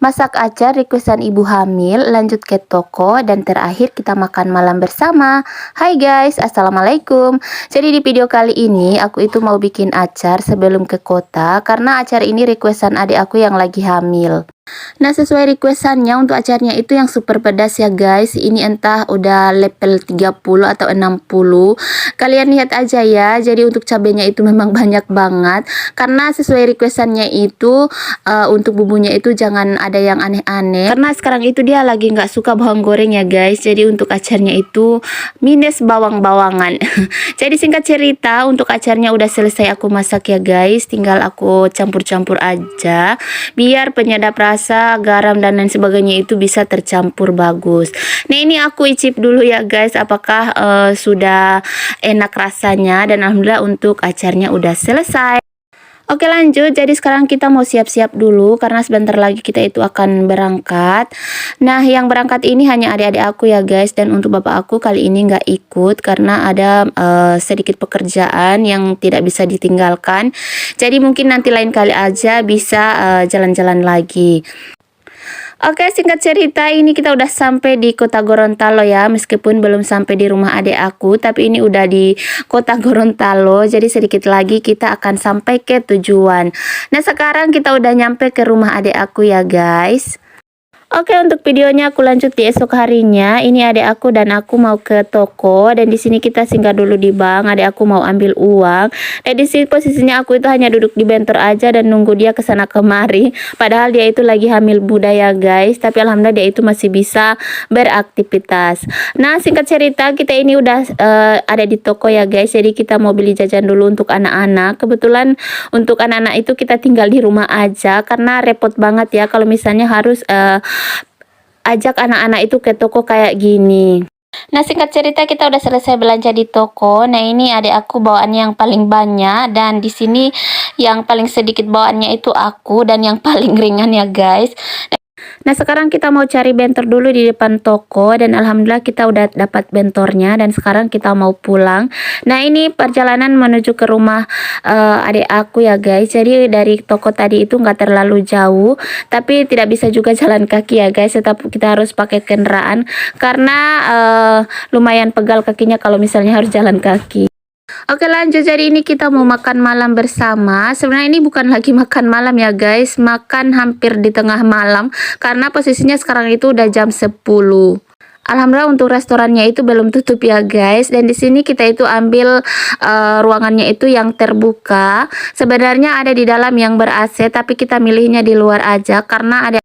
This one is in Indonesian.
Masak acar requestan ibu hamil, lanjut ke toko, dan terakhir kita makan malam bersama. Hai guys, assalamualaikum. Jadi di video kali ini aku itu mau bikin acar sebelum ke kota, karena acar ini requestan adik aku yang lagi hamil. Nah, sesuai requestannya untuk acarnya itu yang super pedas ya guys. Ini entah udah level 30 atau 60. Kalian lihat aja ya. Jadi untuk cabenya itu memang banyak banget. Karena sesuai requestannya itu untuk bumbunya itu jangan ada yang aneh-aneh. Karena sekarang itu dia lagi nggak suka bawang goreng ya guys. Jadi untuk acarnya itu minus bawang-bawangan. Jadi singkat cerita, untuk acarnya udah selesai aku masak ya guys. Tinggal aku campur-campur aja. Biar penyedap rasa, garam dan lain sebagainya itu bisa tercampur bagus. Nah, ini aku icip dulu ya guys, apakah sudah enak rasanya, dan alhamdulillah untuk acarnya udah selesai. Oke, lanjut. Jadi sekarang kita mau siap-siap dulu karena sebentar lagi kita itu akan berangkat. Nah, yang berangkat ini hanya adik-adik aku ya guys, dan untuk bapak aku kali ini nggak ikut karena ada sedikit pekerjaan yang tidak bisa ditinggalkan. Jadi mungkin nanti lain kali aja bisa jalan-jalan lagi. Oke, singkat cerita ini kita udah sampai di kota Gorontalo ya. Meskipun belum sampai di rumah adik aku, tapi ini udah di kota Gorontalo. Jadi sedikit lagi kita akan sampai ke tujuan. Nah, sekarang kita udah nyampe ke rumah adik aku ya guys. Oke, untuk videonya aku lanjut di esok harinya. Ini adik aku dan aku mau ke toko, dan di sini kita singgah dulu di bank. Adik aku mau ambil uang. Dan di sini posisinya aku itu hanya duduk di bentor aja dan nunggu dia ke sana kemari. Padahal dia itu lagi hamil muda ya guys, tapi alhamdulillah dia itu masih bisa beraktivitas. Nah, singkat cerita kita ini udah ada di toko ya guys. Jadi kita mau beli jajan dulu untuk anak-anak. Kebetulan untuk anak-anak itu kita tinggal di rumah aja karena repot banget ya kalau misalnya harus ajak anak-anak itu ke toko kayak gini. Nah, singkat cerita kita udah selesai belanja di toko. Nah, ini adik aku bawaannya yang paling banyak, dan di sini yang paling sedikit bawaannya itu aku, dan yang paling ringan ya guys. Nah, sekarang kita mau cari bentor dulu di depan toko, dan alhamdulillah kita udah dapat bentornya, dan sekarang kita mau pulang. Nah, ini perjalanan menuju ke rumah adik aku ya guys. Jadi dari toko tadi itu nggak terlalu jauh, tapi tidak bisa juga jalan kaki ya guys, tetap kita harus pakai kendaraan karena lumayan pegal kakinya kalau misalnya harus jalan kaki. Oke, lanjut. Jadi ini kita mau makan malam bersama. Sebenarnya ini bukan lagi makan malam ya guys, makan hampir di tengah malam karena posisinya sekarang itu udah jam 10. Alhamdulillah untuk restorannya itu belum tutup ya guys, dan di sini kita itu ambil ruangannya itu yang terbuka. Sebenarnya ada di dalam yang ber AC, tapi kita milihnya di luar aja karena ada